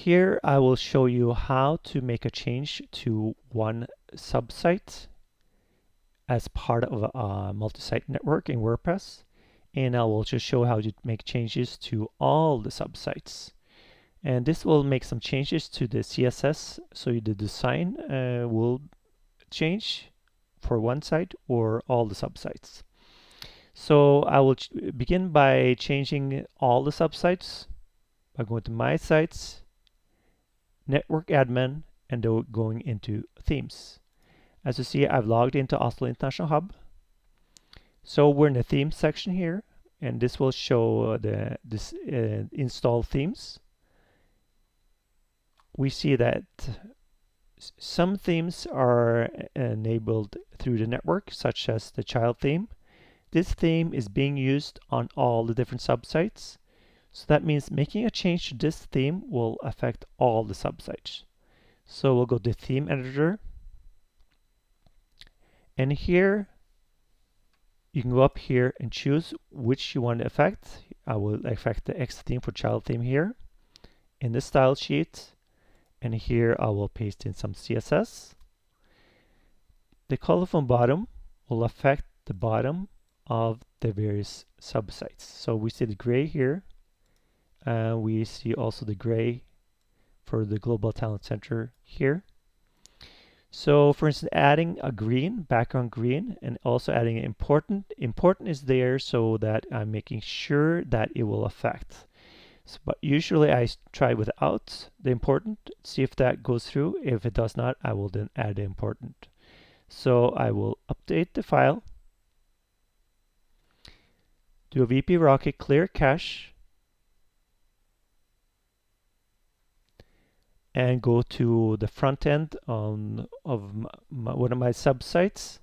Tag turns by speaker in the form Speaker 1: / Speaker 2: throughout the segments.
Speaker 1: Here I will show you how to make a change to one subsite as part of a multi-site network in WordPress, and I will just show how to make changes to all the subsites. And this will make some changes to the CSS, so the design will change for one site or all the subsites. So I will begin by changing all the subsites by going to My Sites, Network Admin, and going into Themes. As you see, I've logged into Oslo International Hub. So we're in the Themes section here, and this will show this install themes. We see that some themes are enabled through the network, such as the child theme. This theme is being used on all the different subsites. So that means making a change to this theme will affect all the subsites. So we'll go to Theme Editor. And here, you can go up here and choose which you want to affect. I will affect the X theme for child theme here in the style sheet. And here I will paste in some CSS. The color from bottom will affect the bottom of the various subsites. So we see the gray here. We see also the gray for the Global Talent Center here. So for instance, adding a green, background green, and also adding important. Important is there so that I'm making sure that it will affect. So, but usually I try without the important, see if that goes through. If it does not, I will then add the important. So I will update the file, do a VP Rocket clear cache, and go to the front end of one of my subsites.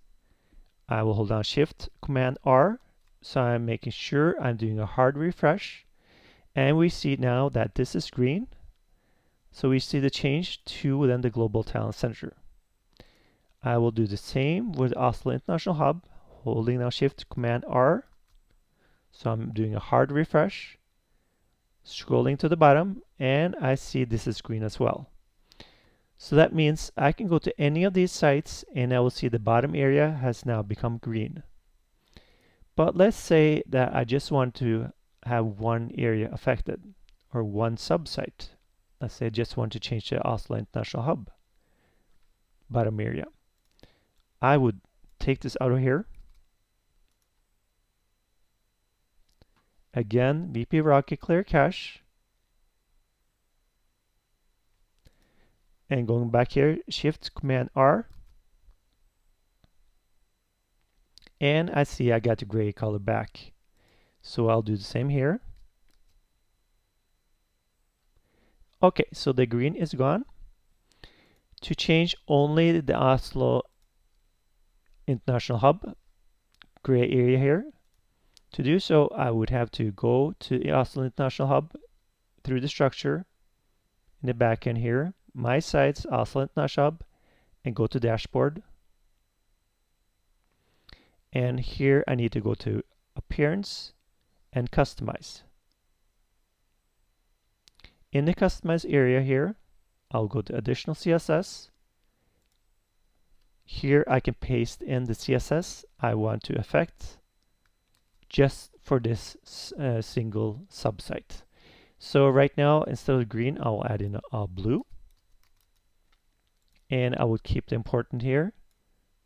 Speaker 1: I will hold down Shift Command R, so I'm making sure I'm doing a hard refresh. And we see now that this is green. So we see the change to then the Global Talent Center. I will do the same with Oslo International Hub, holding now Shift Command R. So I'm doing a hard refresh, scrolling to the bottom, and I see this is green as well. So that means I can go to any of these sites and I will see the bottom area has now become green. But let's say that I just want to have one area affected or one subsite. Let's say I just want to change the Oslo International Hub bottom area. I would take this out of here. Again, VP Rocket clear cache. And going back here, Shift Command R. And I see I got the gray color back. So I'll do the same here. Okay, so the green is gone. To change only the Oslo International Hub gray area here, to do so, I would have to go to the Oslo International Hub through the structure in the back end here, My Sites, Oslo International Hub, and go to Dashboard. And here I need to go to Appearance and Customize. In the Customize area here, I'll go to Additional CSS. Here I can paste in the CSS I want to affect just for this single subsite. So right now, instead of green, I'll add in a blue. And I will keep the important here,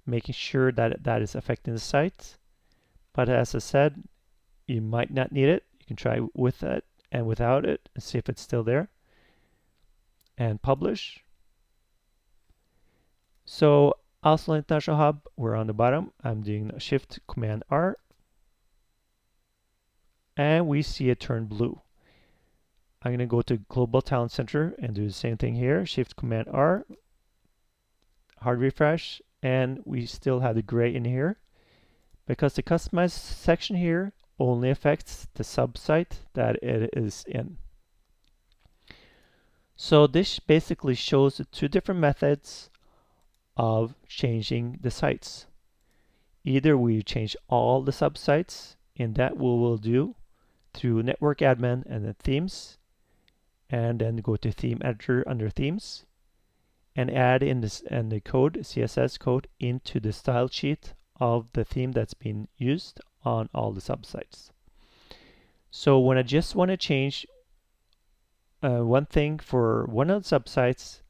Speaker 1: making sure that that is affecting the site. But as I said, you might not need it. You can try with it and without it and see if it's still there. And publish. So Oslo International Hub, we're on the bottom. I'm doing a Shift Command R. And we see it turn blue. I'm going to go to Global Talent Center and do the same thing here. Shift Command R, hard refresh, and we still have the gray in here because the Customize section here only affects the subsite that it is in. So this basically shows the two different methods of changing the sites. Either we change all the subsites, and that we will do through Network Admin and the themes. and then go to theme editor under themes and add in this and the code, CSS code, into the style sheet of the theme that's been used on all the subsites. So when I just want to change one thing for one of the subsites,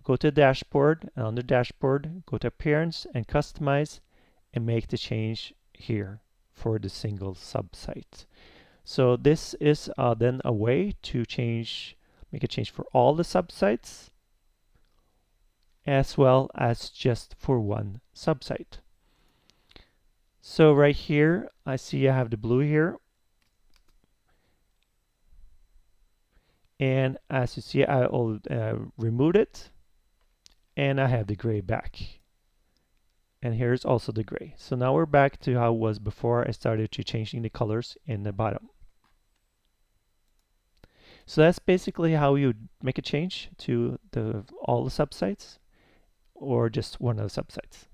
Speaker 1: go to dashboard, and on the dashboard, go to appearance and customize and make the change here for the single subsite. So this is then a way to make a change for all the subsites as well as just for one subsite. So right here, I see I have the blue here. And as you see, I removed it and I have the gray back. And here's also the gray. So now we're back to how it was before I started to changing the colors in the bottom. So that's basically how you make a change to all the subsites or just one of the subsites.